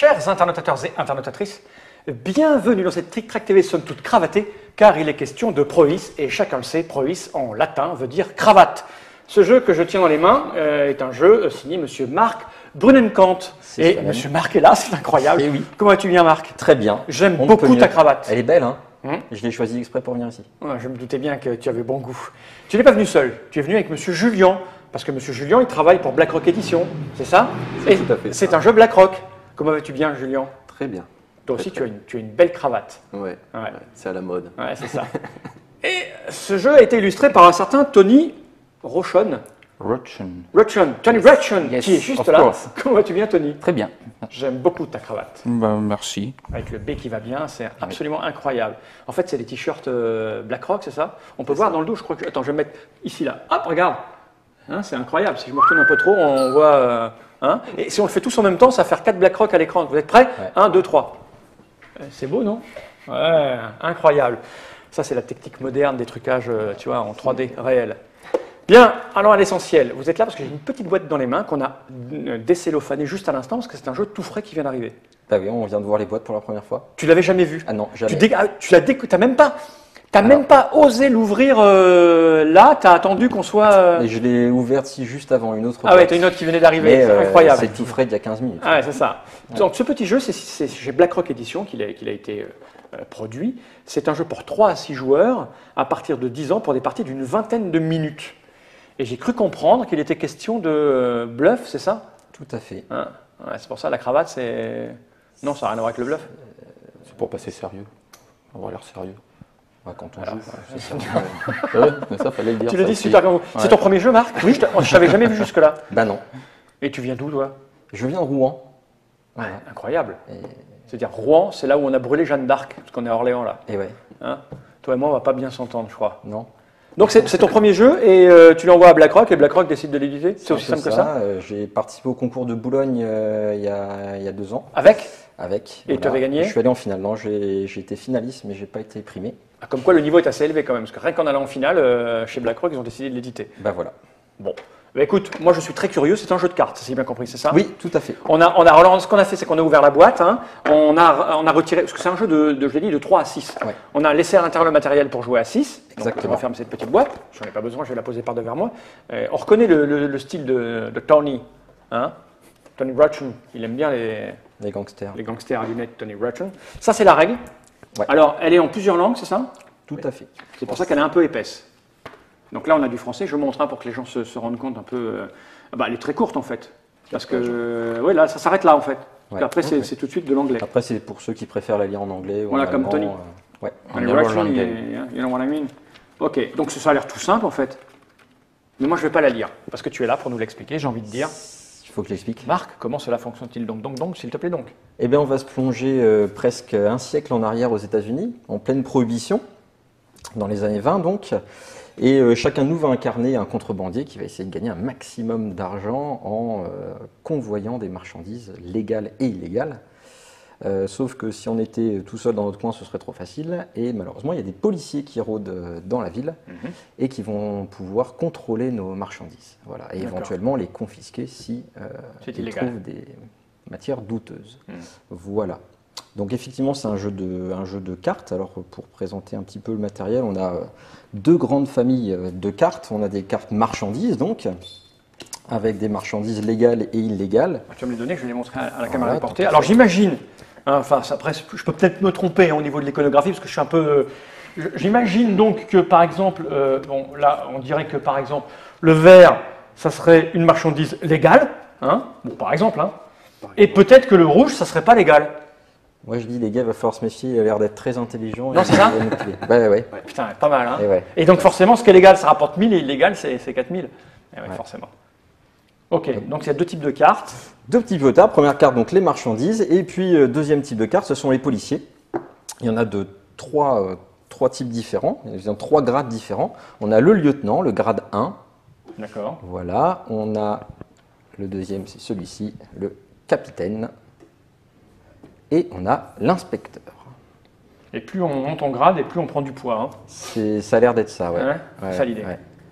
Chers internautateurs et internautatrices, bienvenue dans cette Trick Track TV somme toute cravatée, car il est question de Provis, et chacun le sait, Provis en latin veut dire cravate. Ce jeu que je tiens dans les mains est un jeu signé Monsieur Marc Brunenkant. Et Monsieur Marc est là, c'est incroyable. Et oui. Comment vas-tu bien, Marc? Très bien. J'aime beaucoup ta cravate. Elle est belle, hein. Je l'ai choisie exprès pour venir ici. Ouais, je me doutais bien que tu avais bon goût. Tu n'es pas venu seul, tu es venu avec Monsieur Julien, parce que Monsieur Julien, il travaille pour BlackRock Édition, c'est ça? C'est tout à fait C'est ça. un jeu BlackRock. Comment vas-tu bien, Julien? Très bien. Toi aussi, tu as une belle cravate. Ouais, Ouais. c'est à la mode. Ouais, c'est ça. Et ce jeu a été illustré par un certain Tony Rochon. Tony Rochon, Yes, qui est juste of là. course. Comment vas-tu bien, Tony? Très bien. J'aime beaucoup ta cravate. Merci. Avec le B qui va bien, c'est absolument incroyable. En fait, c'est des t-shirts BlackRock, c'est ça? On peut voir dans le dos, je crois que... Attends, je vais mettre ici, là. Hop, regarde. Hein, c'est incroyable. Si je me retourne un peu trop, on voit... hein. Et si on le fait tous en même temps, ça va faire 4 BlackRock à l'écran. Vous êtes prêts? Ouais. 1, 2, 3. C'est beau, non? Ouais, incroyable. Ça, c'est la technique moderne des trucages, tu vois, en 3D réel. Bien, allons à l'essentiel. Vous êtes là parce que j'ai une petite boîte dans les mains qu'on a décellophanée juste à l'instant parce que c'est un jeu tout frais qui vient d'arriver. Bah oui, on vient de voir les boîtes pour la première fois. Tu l'avais jamais vu? Ah non, jamais. Tu l'as t'as même pas, même pas osé l'ouvrir là. T'as attendu qu'on soit. Et je l'ai ouverte si juste avant une autre Ah ouais, boîte. t'as une autre qui venait d'arriver. Mais, C'est incroyable. c'est tout frais d'il y a 15 minutes. Ah ouais, c'est ça. Donc ce petit jeu, c'est chez BlackRock Édition qu'il a été produit. C'est un jeu pour 3 à 6 joueurs à partir de 10 ans pour des parties d'une vingtaine de minutes. Et j'ai cru comprendre qu'il était question de bluff, c'est ça? Tout à fait. Hein, ouais, c'est pour ça la cravate, c'est... Non, ça n'a rien à voir avec le bluff. C'est pour passer sérieux. Avoir l'air sérieux. Ouais, quand on Alors, joue. C'est sérieux. Ouais, ça fallait le dire. Tu ça le dis aussi. super comme vous. C'est ton premier jeu, Marc? Oui, je t'avais jamais vu jusque-là. Bah non. Et tu viens d'où, toi? Je viens de Rouen. Ouais, incroyable. Et, C'est-à-dire Rouen, c'est là où on a brûlé Jeanne d'Arc, parce qu'on est à Orléans, là. et ouais. Hein, toi et moi, on va pas bien s'entendre, je crois. Non. Donc c'est ton premier jeu et tu l'envoies à BlackRock et BlackRock décide de l'éditer? C'est aussi simple que ça? J'ai participé au concours de Boulogne il y a 2 ans. Avec? Avec. Et tu avais gagné? Je suis allé en finale. Non, j'ai été finaliste, mais j'ai pas été primé. Ah, comme quoi le niveau est assez élevé quand même, parce que rien qu'en allant en finale, chez BlackRock, ils ont décidé de l'éditer. Bah voilà. Bon. Bah, écoute, moi je suis très curieux, c'est un jeu de cartes, si j'ai bien compris, c'est ça? Oui, tout à fait. Ce qu'on a fait, c'est qu'on a ouvert la boîte, hein, on a retiré, parce que c'est un jeu je l'ai dit, de 3 à 6. Ouais. On a laissé à l'intérieur le matériel pour jouer à 6. Exactement. Donc, je referme cette petite boîte, j'en ai pas besoin, je vais la poser par devers moi. On reconnaît le style de Tony, hein? Tony Rochon, il aime bien Les gangsters. les gangsters à lunettes, Tony Rochon. Ça, c'est la règle. Ouais. Alors, elle est en plusieurs langues, c'est ça? Tout à fait. C'est pour ça qu'elle est un peu épaisse. Donc là, on a du français. Je montre pour que les gens se rendent compte un peu. Elle est très courte en fait. Parce que, ouais, là, ça s'arrête là en fait. Ouais. Après, c'est tout de suite de l'anglais. Après, c'est pour ceux qui préfèrent la lire en anglais ou Voilà, en comme allemand. Tony. Ouais. Tony never Rochon, learn you know what I mean? Ok, donc ça a l'air tout simple en fait. Mais moi, je ne vais pas la lire. Parce que tu es là pour nous l'expliquer, j'ai envie de dire. Il faut que je l'explique. Marc, comment cela fonctionne-t-il donc, s'il te plaît donc? Eh bien, on va se plonger presque un siècle en arrière aux États-Unis, en pleine prohibition, dans les années 20 donc. Et chacun de nous va incarner un contrebandier qui va essayer de gagner un maximum d'argent en convoyant des marchandises légales et illégales. Sauf que si on était tout seul dans notre coin, ce serait trop facile. Et malheureusement, il y a des policiers qui rôdent dans la ville et qui vont pouvoir contrôler nos marchandises. Voilà. Et éventuellement les confisquer si C'est ils illégal. trouvent des matières douteuses. Voilà. Donc effectivement, c'est un jeu de cartes. Alors pour présenter un petit peu le matériel, on a 2 grandes familles de cartes. On a des cartes marchandises, donc, avec des marchandises légales et illégales. Tu vas me les donner, je vais les montrer à la caméra Voilà, reportée. tout à Alors fait. j'imagine, hein, enfin après je peux peut-être me tromper au niveau de l'iconographie parce que je suis un peu... J'imagine donc que par exemple, bon là on dirait que par exemple le vert, ça serait une marchandise légale, hein, bon par exemple, hein, et peut-être que le rouge, ça serait pas légal. Moi je dis, les gars, il va falloir se méfier, il a l'air d'être très intelligent. Non, et c'est ça il va nous tuer. Ouais, ouais. Putain, pas mal, hein. Et ouais. Et donc forcément, ce qui est légal, ça rapporte 1000 et illégal, c'est 4000. Eh ouais, Ouais. forcément. Ok, donc il y a 2 types de cartes. 2 petits potards. Première carte, donc les marchandises. Et puis, deuxième type de carte, ce sont les policiers. Il y en a de 3 types différents, il y a 3 grades différents. On a le lieutenant, le grade 1. D'accord. Voilà. On a le deuxième, c'est celui-ci, le capitaine. Et on a l'inspecteur. Et plus on monte en grade et plus on prend du poids. Hein. Ça a l'air d'être ça, ouais. Ouais, c'est ça l'idée.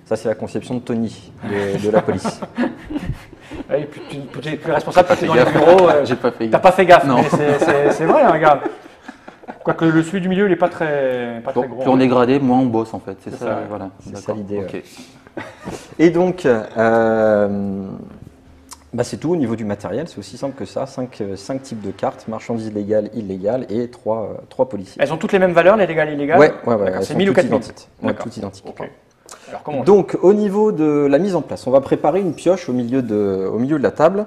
Ça, c'est la conception de Tony, de la police. Et puis tu es responsable, tu es dans les bureaux. J'ai pas fait T'as gaffe. pas fait gaffe, Non. mais c'est vrai, hein, regarde. Quoique le celui du milieu, il n'est pas très gros. Plus on est gradé, moins on bosse en fait. C'est C'est ça, ça, ouais. voilà. C'est ça D'accord. l'idée, Ok. ouais. Et donc, c'est tout au niveau du matériel, c'est aussi simple que ça. 5 types de cartes, marchandises légales, illégales et 3 policiers. Elles ont toutes les mêmes valeurs, les légales et illégales? Ouais, D'accord, elles c'est sont 1000 ou toutes 4000? identiques. Ouais, D'accord. toutes identiques. Ok. Alors comment on fait? Donc, au niveau de la mise en place, on va préparer une pioche au milieu de la table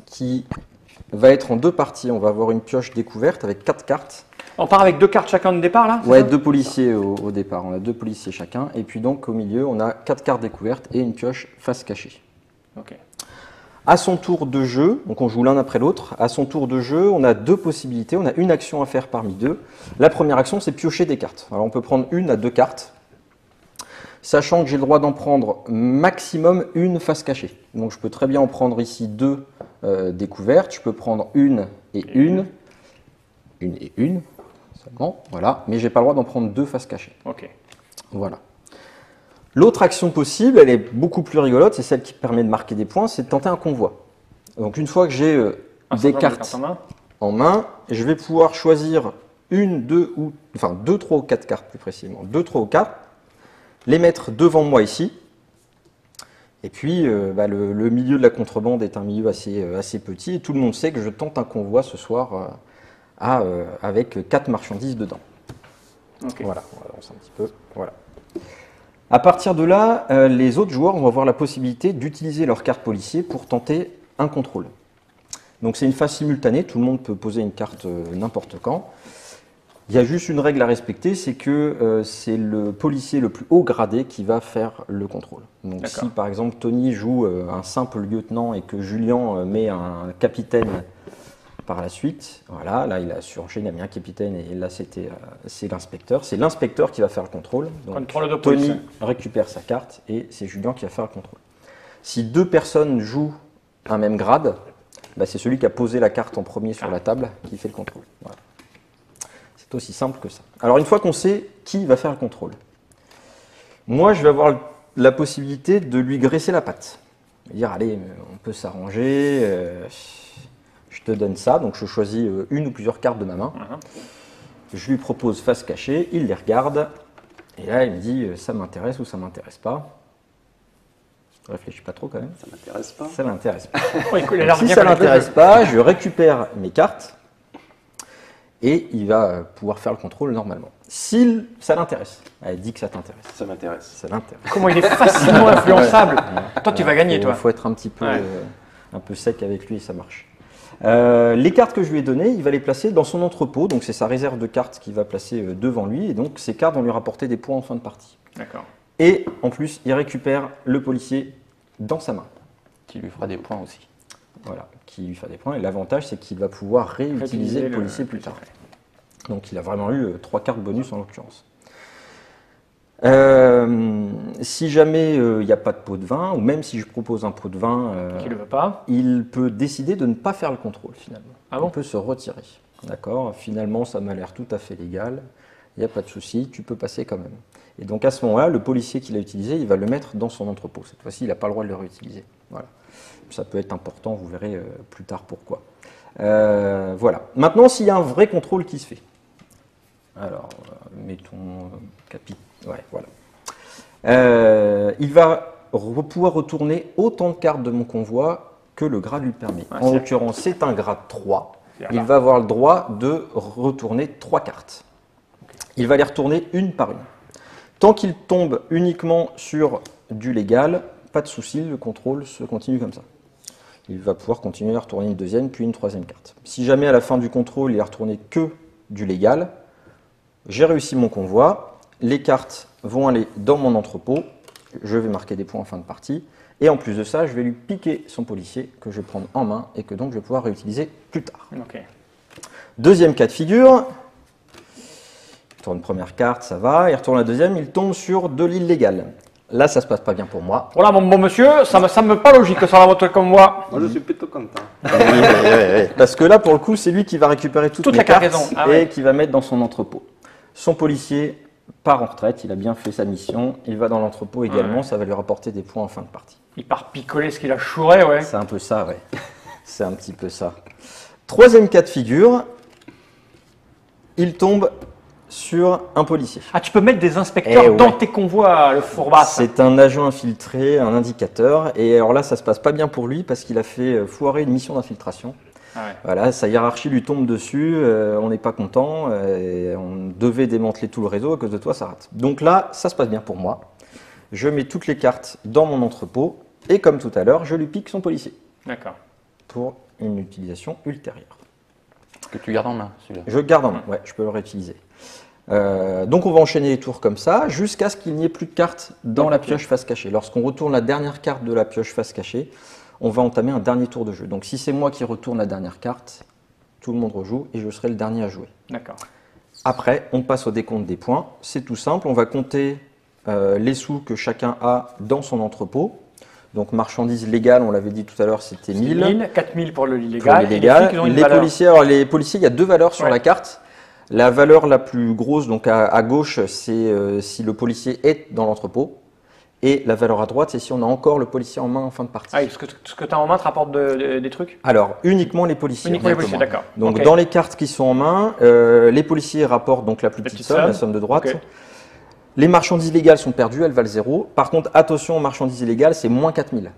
qui va être en 2 parties. On va avoir une pioche découverte avec 4 cartes. On part avec 2 cartes chacun de départ, là? Ouais, ça 2 policiers au départ. On a 2 policiers chacun. Et puis donc, au milieu, on a 4 cartes découvertes et une pioche face cachée. Ok. À son tour de jeu, donc on joue l'un après l'autre, à son tour de jeu, on a 2 possibilités, on a une action à faire parmi 2. La première action, c'est piocher des cartes. Alors on peut prendre 1 à 2 cartes, sachant que j'ai le droit d'en prendre maximum une face cachée. Donc je peux très bien en prendre ici 2 découvertes, je peux prendre 1 et 1 et 1 seulement, voilà, mais j'ai pas le droit d'en prendre 2 faces cachées. Ok. Voilà. L'autre action possible, elle est beaucoup plus rigolote, c'est celle qui permet de marquer des points, c'est de tenter un convoi. Donc une fois que j'ai Un des certain nombre de cartes en main. en main, je vais pouvoir choisir 1, 2 ou enfin 2, 3 ou 4 cartes plus précisément, 2, 3 ou 4, les mettre devant moi ici. Et puis le milieu de la contrebande est un milieu assez petit et tout le monde sait que je tente un convoi ce soir avec 4 marchandises dedans. Ok. Voilà, on avance un petit peu. Voilà. À partir de là, les autres joueurs vont avoir la possibilité d'utiliser leur carte policier pour tenter un contrôle. Donc c'est une phase simultanée, tout le monde peut poser une carte n'importe quand. Il y a juste une règle à respecter, c'est que c'est le policier le plus haut gradé qui va faire le contrôle. Donc si par exemple Tony joue un simple lieutenant et que Julien met un capitaine par la suite, voilà, là il a surenchaîné, il a mis un capitaine et là c'est l'inspecteur. C'est l'inspecteur qui va faire le contrôle. Donc Contrôle de Tony police. récupère sa carte et c'est Julien qui va faire le contrôle. Si 2 personnes jouent un même grade, c'est celui qui a posé la carte en premier sur la table qui fait le contrôle. Voilà. C'est aussi simple que ça. Alors une fois qu'on sait qui va faire le contrôle, moi je vais avoir la possibilité de lui graisser la patte. Dire allez, on peut s'arranger, je te donne ça, donc je choisis une ou plusieurs cartes de ma main. Je lui propose face cachée, il les regarde, et là il me dit ça m'intéresse ou ça m'intéresse pas. Je réfléchis pas trop quand même. Ça m'intéresse pas. Ça l'intéresse pas. Ouais, il a l'air Si bien ça connaître le l'intéresse jeu. pas, je récupère mes cartes et il va pouvoir faire le contrôle normalement. Si ça l'intéresse, elle dit que ça t'intéresse. Ça m'intéresse. Ça l'intéresse. Comment il est facilement influençable. Toi, tu vas gagner, toi. Il faut être un petit peu, Ouais. un peu sec avec lui et ça marche. Les cartes que je lui ai données, il va les placer dans son entrepôt. Donc c'est sa réserve de cartes qu'il va placer devant lui. Et donc ces cartes vont lui rapporter des points en fin de partie. D'accord. Et en plus, il récupère le policier dans sa main. Qui lui fera des points aussi. Voilà, qui lui fait des points. Et l'avantage, c'est qu'il va pouvoir réutiliser le policier plus tard. Donc il a vraiment eu 3 cartes bonus en l'occurrence. Si jamais il n'y a pas de pot de vin, ou même si je propose un pot de vin, Qui le veut pas. il peut décider de ne pas faire le contrôle finalement. Ah bon Il peut se retirer. D'accord. Finalement, ça m'a l'air tout à fait légal. Il n'y a pas de souci, tu peux passer quand même. Et donc à ce moment-là, le policier qui l'a utilisé, il va le mettre dans son entrepôt. Cette fois-ci, il n'a pas le droit de le réutiliser. Voilà. Ça peut être important, vous verrez plus tard pourquoi. Voilà. Maintenant, s'il y a un vrai contrôle qui se fait. Alors, mettons ouais, voilà. Il va pouvoir retourner autant de cartes de mon convoi que le grade lui permet. Ouais, en c'est- l'occurrence, c'est un grade 3. C'est-à-dire Il là. va avoir le droit de retourner 3 cartes. Il va les retourner une par une. Tant qu'il tombe uniquement sur du légal, pas de souci, le contrôle se continue comme ça. Il va pouvoir continuer à retourner une deuxième, puis une troisième carte. Si jamais à la fin du contrôle, il a retourné que du légal, j'ai réussi mon convoi, les cartes vont aller dans mon entrepôt, je vais marquer des points en fin de partie, et en plus de ça, je vais lui piquer son policier que je vais prendre en main et que donc je vais pouvoir réutiliser plus tard. Ok. Deuxième cas de figure, il tourne première carte, ça va, il retourne la deuxième, il tombe sur de l'illégal. Là, ça se passe pas bien pour moi. Voilà, mon bon monsieur, ça me semble pas logique que ça va voter comme moi. Moi, je suis plutôt content. Parce que là, pour le coup, c'est lui qui va récupérer toutes Toute mes la cartes cargaison. Ah et ouais. qui va mettre dans son entrepôt. Son policier part en retraite, il a bien fait sa mission, il va dans l'entrepôt également, ça va lui rapporter des points en fin de partie. Il part picoler ce qu'il a chouré, ouais. C'est un peu ça, ouais. C'est un petit peu ça. Troisième cas de figure, il tombe sur un policier. Ah, tu peux mettre des inspecteurs dans tes convois, le fourbasse. C'est un agent infiltré, un indicateur, et alors là, ça se passe pas bien pour lui parce qu'il a fait foirer une mission d'infiltration. Ah ouais. Voilà, sa hiérarchie lui tombe dessus, on n'est pas content, et on devait démanteler tout le réseau, à cause de toi, ça rate. Donc là, ça se passe bien pour moi. Je mets toutes les cartes dans mon entrepôt, et comme tout à l'heure, je lui pique son policier. D'accord. Pour une utilisation ultérieure. Que tu gardes en main, celui-là. Je garde en main, ouais, je peux le réutiliser. Donc on va enchaîner les tours comme ça, jusqu'à ce qu'il n'y ait plus de cartes dans la pioche face cachée. Lorsqu'on retourne la dernière carte de la pioche face cachée, on va entamer un dernier tour de jeu. Donc si c'est moi qui retourne la dernière carte, tout le monde rejoue et je serai le dernier à jouer. D'accord. Après, on passe au décompte des points. C'est tout simple, on va compter les sous que chacun a dans son entrepôt. Donc marchandises légales, on l'avait dit tout à l'heure, c'était 1000. 4000 pour le Pour illégal. l'illégal. Et les flics, ils ont une Les valeur. policiers, alors les policiers, il y a deux valeurs sur la carte. La valeur la plus grosse, donc à gauche, c'est si le policier est dans l'entrepôt. Et la valeur à droite, c'est si on a encore le policier en main en fin de partie. Ah oui, ce que tu as en main te rapporte des trucs. Alors, uniquement les policiers. Uniquement les exactement. policiers, d'accord. Donc, Ok. dans les cartes qui sont en main, les policiers rapportent donc la plus petite somme, la somme de droite. Ok. Les marchandises légales sont perdues, elles valent 0. Par contre, attention aux marchandises illégales, c'est moins 4000.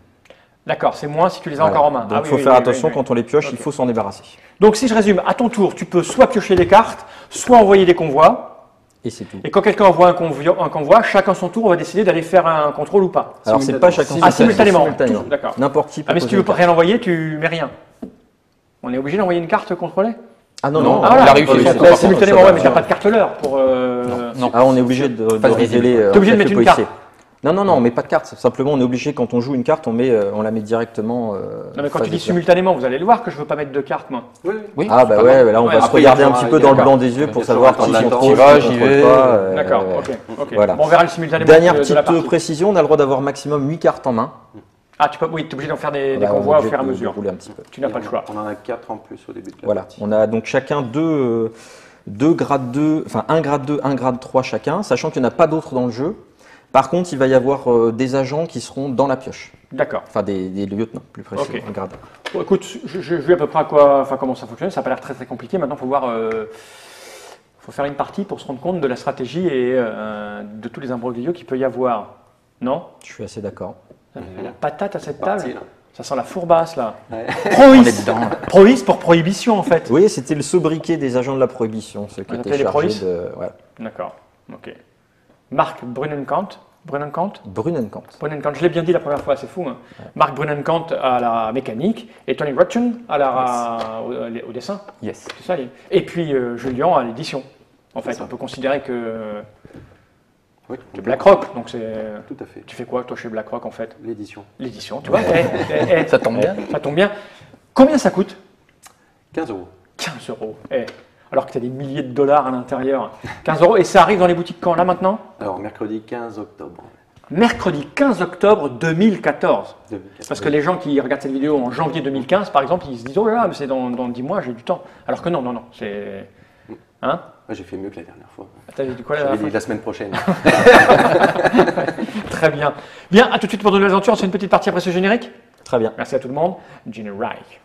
D'accord, c'est moins si tu les as Voilà. encore en main. Donc, Ah il faut oui, faire oui, attention oui, oui. quand on les pioche, Ok. il faut s'en débarrasser. Donc si je résume, à ton tour, tu peux soit piocher des cartes, soit envoyer des convois. Et c'est tout. Et quand quelqu'un envoie un convoi, chacun son tour, on va décider d'aller faire un contrôle ou pas. Alors, c'est pas chacun Ah, simultanément. simultanément. Tout- d'accord. N'importe qui peut Ah, mais si tu poser veux une carte. rien envoyer, tu mets rien. On est obligé d'envoyer une carte contrôlée. Ah non, Non, non. Ah voilà, il a réussi oui, son c'est coup, pas- par simultanément, ça ouais, va. mais t'as pas de carte l'heure pour. Non. Ah, on est obligé de Face visible. révéler. T'es obligé de en fait, mettre le une carte. policier. Non, on met pas de carte. Simplement, on est obligé, quand on joue une carte, on la met directement. Non, mais quand face tu dis éclair. simultanément, vous allez le voir que je veux pas mettre de carte, moi. Oui, Ah, bah c'est pas ouais, grave. là, on Ouais, va se après, regarder il y un aura- petit peu il y dans le aura- blanc des yeux pour il y savoir aura qui la contrôle, tirage, qui j'y contrôle vais. pas. D'accord, ok. voilà. Bon, on verra le simultanément Dernière de la petite partie. précision, on a le droit d'avoir maximum 8 cartes en main. Ah, oui, tu es obligé d'en faire des Voilà, on est convois au obligé fur et à de mesure. rouler un petit peu. Tu n'as pas le choix. On en a 4 en plus au début de la Voilà, partie. on a donc chacun deux grades 2, enfin un grade 2, un grade 3 chacun, sachant qu'il n'y en a pas d'autres dans le jeu. Par contre, il va y avoir des agents qui seront dans la pioche. D'accord. Enfin, des lieutenants, plus précisément, Ok. un grade. Bon, écoute, j'ai vu à peu près à quoi, enfin, comment ça fonctionne. Ça n'a pas l'air très très compliqué. Maintenant, il faut voir. Faut faire une partie pour se rendre compte de la stratégie et de tous les imbroglios qu'il peut y avoir. Non? Je suis assez d'accord. La patate à cette Parti, table. là. Ça sent la fourbasse là. Ouais. On est Prohis. dedans. là. Prohis pour prohibition en fait. Oui, c'était le sobriquet des agents de la prohibition, ceux qui On étaient appelait les chargés prohis de... Voilà. D'accord. Ok. Marc Brunenkant. Brunenkant. Brunnenkant. Je l'ai bien dit la première fois, c'est fou. Hein. Marc Brunenkant à la mécanique et Tony Rutchen au dessin. Yes. C'est ça. Et puis Julien à l'édition. En fait, on peut considérer que Oui, tu es BlackRock. Donc c'est. tout à fait. Tu fais quoi toi chez BlackRock en fait? L'édition. L'édition, tu vois. Ça tombe bien. Ça tombe bien. Combien ça coûte? 15 euros. 15 euros. Alors que tu as des milliers de dollars à l'intérieur. 15 euros. Et ça arrive dans les boutiques quand là maintenant? Alors, mercredi 15 octobre. Mercredi 15 octobre 2014. 2014. Parce que les gens qui regardent cette vidéo en janvier 2015, par exemple, ils se disent « Oh là là, mais c'est dans 10 mois, j'ai du temps. » Alors que non, c'est... Hein? Moi, j'ai fait mieux que la dernière fois. T'avais dit quoi la J'avais dernière dit la semaine prochaine. fois? Très bien. Bien, à tout de suite pour de nouvelles aventures. On se fait une petite partie après ce générique. Très bien. Merci à tout le monde. Générique.